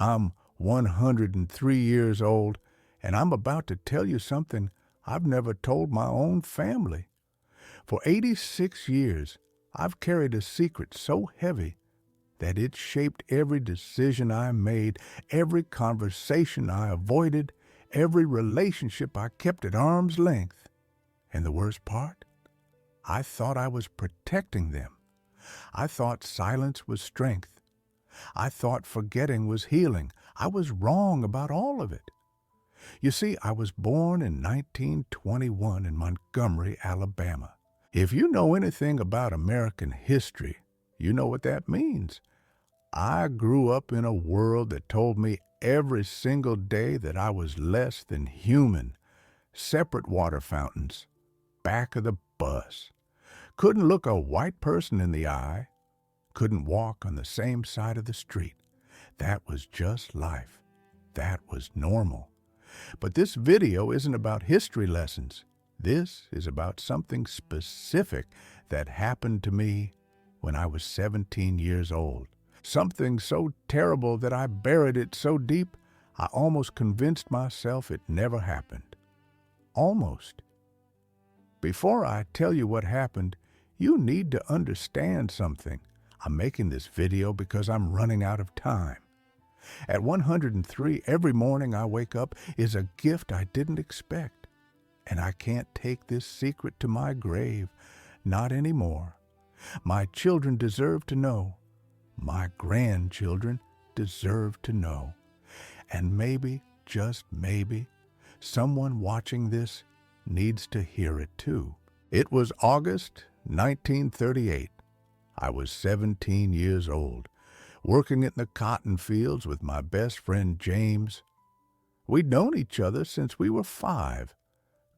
I'm 103 years old, and I'm about to tell you something I've never told my own family. For 86 years, I've carried a secret so heavy that it shaped every decision I made, every conversation I avoided, every relationship I kept at arm's length. And the worst part? I thought I was protecting them. I thought silence was strength. I thought forgetting was healing. I was wrong about all of it. You see, I was born in 1921 in Montgomery, Alabama. If you know anything about American history, you know what that means. I grew up in a world that told me every single day that I was less than human. Separate water fountains, back of the bus. Couldn't look a white person in the eye. Couldn't walk on the same side of the street. That was just life. That was normal. But this video isn't about history lessons. This is about something specific that happened to me when I was 17 years old. Something so terrible that I buried it so deep, I almost convinced myself it never happened. Almost. Before I tell you what happened, you need to understand something. I'm making this video because I'm running out of time. At 103, every morning I wake up is a gift I didn't expect. And I can't take this secret to my grave. Not anymore. My children deserve to know. My grandchildren deserve to know. And maybe, just maybe, someone watching this needs to hear it too. It was August 1938. I was 17 years old, working in the cotton fields with my best friend James. We'd known each other since we were 5,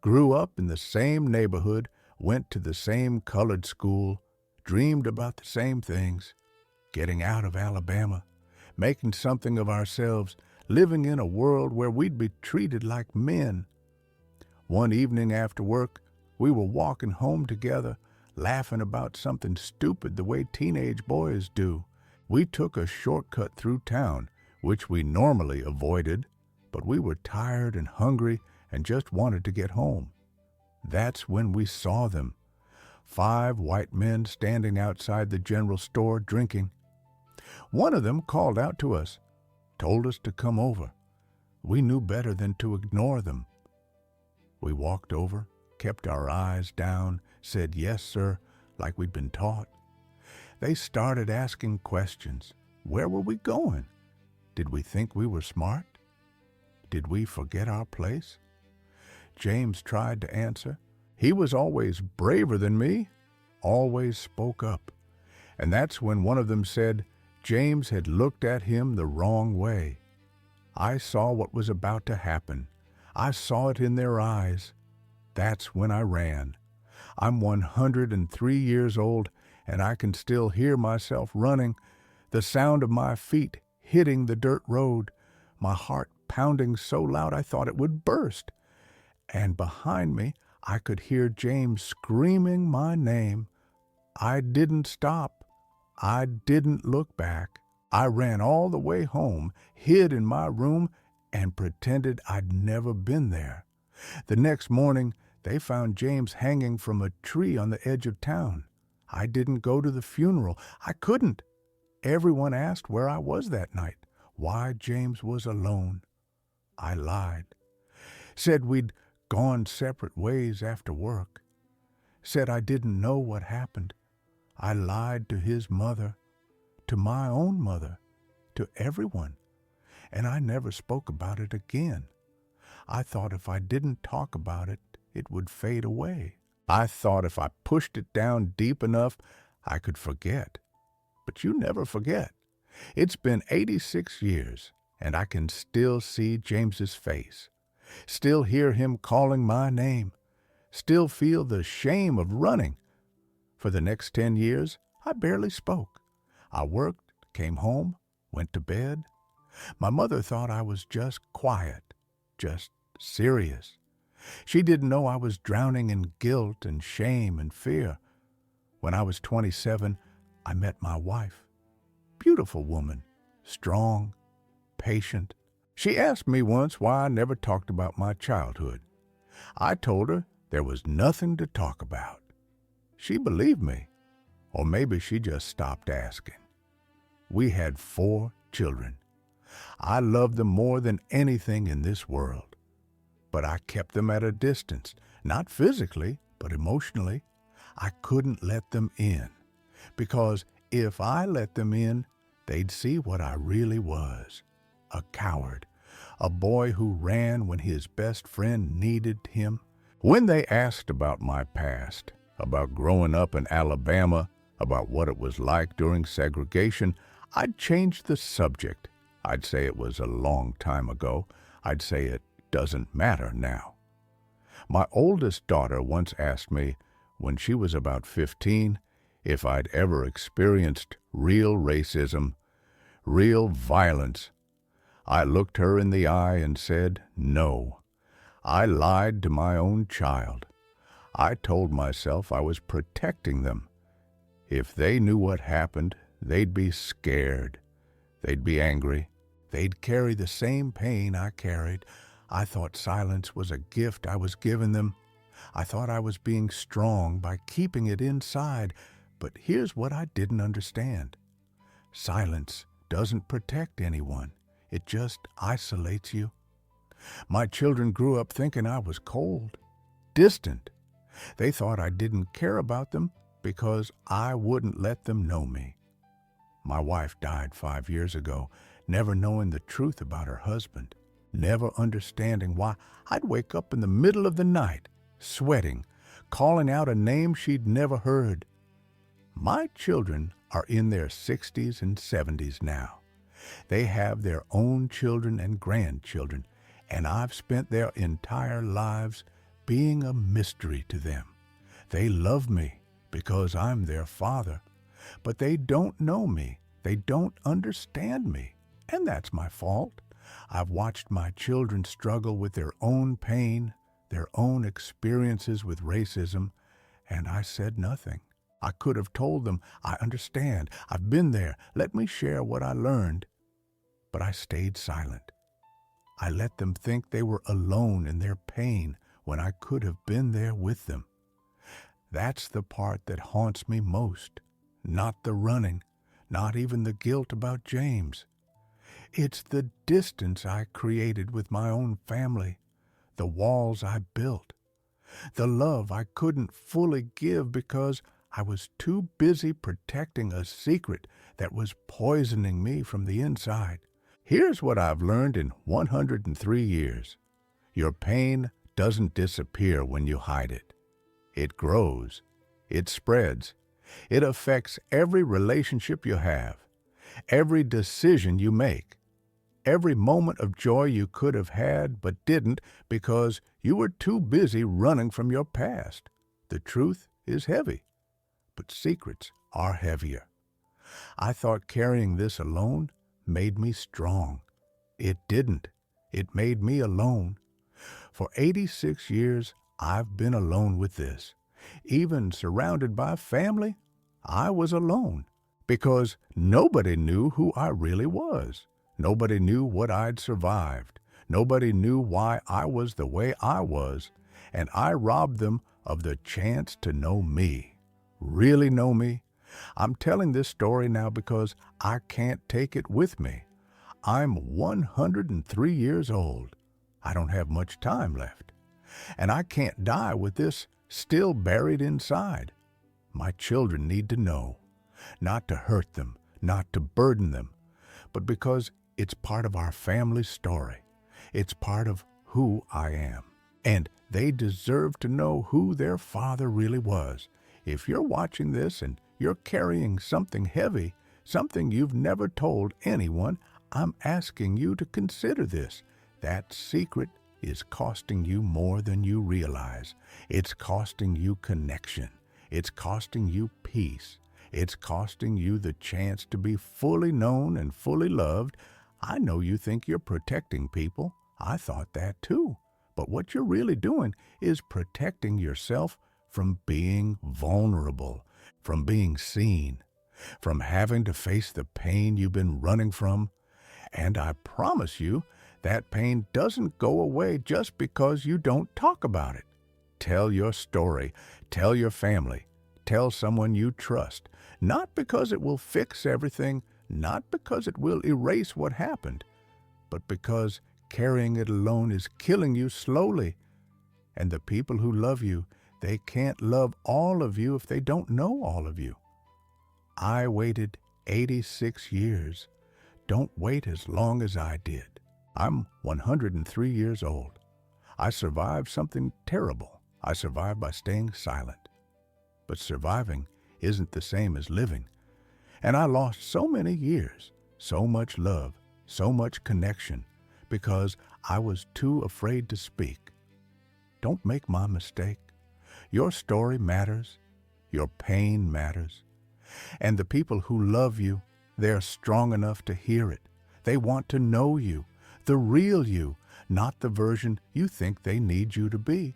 grew up in the same neighborhood, went to the same colored school, dreamed about the same things, getting out of Alabama, making something of ourselves, living in a world where we'd be treated like men. One evening after work, we were walking home together, laughing about something stupid the way teenage boys do. We took a shortcut through town, which we normally avoided, but we were tired and hungry and just wanted to get home. That's when we saw them. 5 white men standing outside the general store drinking. One of them called out to us, told us to come over. We knew better than to ignore them. We walked over, kept our eyes down, said yes, sir, like we'd been taught. They started asking questions. Where were we going? Did we think we were smart? Did we forget our place? James tried to answer. He was always braver than me, always spoke up. And that's when one of them said James had looked at him the wrong way. I saw what was about to happen. I saw it in their eyes. That's when I ran. I'm 103 years old, and I can still hear myself running, the sound of my feet hitting the dirt road, my heart pounding so loud I thought it would burst. And behind me, I could hear James screaming my name. I didn't stop. I didn't look back. I ran all the way home, hid in my room, and pretended I'd never been there. The next morning, they found James hanging from a tree on the edge of town. I didn't go to the funeral. I couldn't. Everyone asked where I was that night, why James was alone. I lied. Said we'd gone separate ways after work. Said I didn't know what happened. I lied to his mother, to my own mother, to everyone. And I never spoke about it again. I thought if I didn't talk about it, it would fade away. I thought if I pushed it down deep enough, I could forget. But you never forget. It's been 86 years, and I can still see James's face, still hear him calling my name, still feel the shame of running. For the next 10 years, I barely spoke. I worked, came home, went to bed. My mother thought I was just quiet, just serious. She didn't know I was drowning in guilt and shame and fear. When I was 27, I met my wife. Beautiful woman, strong, patient. She asked me once why I never talked about my childhood. I told her there was nothing to talk about. She believed me, or maybe she just stopped asking. We had 4 children. I loved them more than anything in this world. But I kept them at a distance, not physically, but emotionally. I couldn't let them in, because if I let them in, they'd see what I really was. A coward, a boy who ran when his best friend needed him. When they asked about my past, about growing up in Alabama, about what it was like during segregation, I'd change the subject. I'd say it was a long time ago. I'd say it doesn't matter now. My oldest daughter once asked me, when she was about 15, if I'd ever experienced real racism, real violence. I looked her in the eye and said, no. I lied to my own child. I told myself I was protecting them. If they knew what happened, they'd be scared. They'd be angry. They'd carry the same pain I carried. I thought silence was a gift I was giving them. I thought I was being strong by keeping it inside. But here's what I didn't understand. Silence doesn't protect anyone. It just isolates you. My children grew up thinking I was cold, distant. They thought I didn't care about them because I wouldn't let them know me. My wife died 5 years ago, never knowing the truth about her husband, never understanding why I'd wake up in the middle of the night, sweating, calling out a name she'd never heard. My children are in their 60s and 70s now. They have their own children and grandchildren, and I've spent their entire lives being a mystery to them. They love me because I'm their father, but they don't know me. They don't understand me, and that's my fault. I've watched my children struggle with their own pain, their own experiences with racism, and I said nothing. I could have told them, I understand, I've been there, let me share what I learned. But I stayed silent. I let them think they were alone in their pain when I could have been there with them. That's the part that haunts me most, not the running, not even the guilt about James. It's the distance I created with my own family, the walls I built, the love I couldn't fully give because I was too busy protecting a secret that was poisoning me from the inside. Here's what I've learned in 103 years. Your pain doesn't disappear when you hide it. It grows. It spreads. It affects every relationship you have, every decision you make, every moment of joy you could have had but didn't because you were too busy running from your past. The truth is heavy, but secrets are heavier. I thought carrying this alone made me strong. It didn't. It made me alone. For 86 years, I've been alone with this. Even surrounded by family, I was alone because nobody knew who I really was. Nobody knew what I'd survived. Nobody knew why I was the way I was, and I robbed them of the chance to know me, really know me. I'm telling this story now because I can't take it with me. I'm 103 years old. I don't have much time left. And I can't die with this still buried inside. My children need to know, not to hurt them, not to burden them, but because it's part of our family story. It's part of who I am. And they deserve to know who their father really was. If you're watching this and you're carrying something heavy, something you've never told anyone, I'm asking you to consider this. That secret is costing you more than you realize. It's costing you connection. It's costing you peace. It's costing you the chance to be fully known and fully loved. I know you think you're protecting people. I thought that too. But what you're really doing is protecting yourself from being vulnerable, from being seen, from having to face the pain you've been running from. And I promise you, that pain doesn't go away just because you don't talk about it. Tell your story. Tell your family. Tell someone you trust. Not because it will fix everything, not because it will erase what happened, but because carrying it alone is killing you slowly. And the people who love you, they can't love all of you if they don't know all of you. I waited 86 years. Don't wait as long as I did. I'm 103 years old. I survived something terrible. I survived by staying silent. But surviving isn't the same as living. And I lost so many years, so much love, so much connection, because I was too afraid to speak. Don't make my mistake. Your story matters. Your pain matters. And the people who love you, they're strong enough to hear it. They want to know you, the real you, not the version you think they need you to be.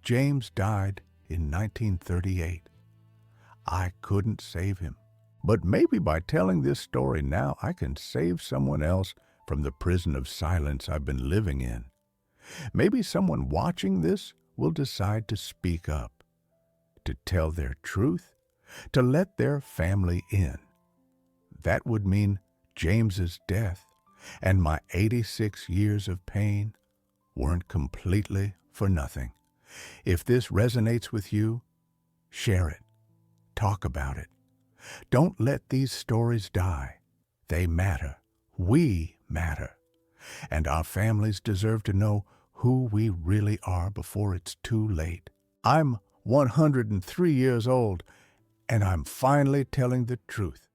James died in 1938. I couldn't save him. But maybe by telling this story now, I can save someone else from the prison of silence I've been living in. Maybe someone watching this will decide to speak up, to tell their truth, to let their family in. That would mean James's death and my 86 years of pain weren't completely for nothing. If this resonates with you, share it. Talk about it. Don't let these stories die. They matter. We matter. And our families deserve to know who we really are before it's too late. I'm 103 years old, and I'm finally telling the truth.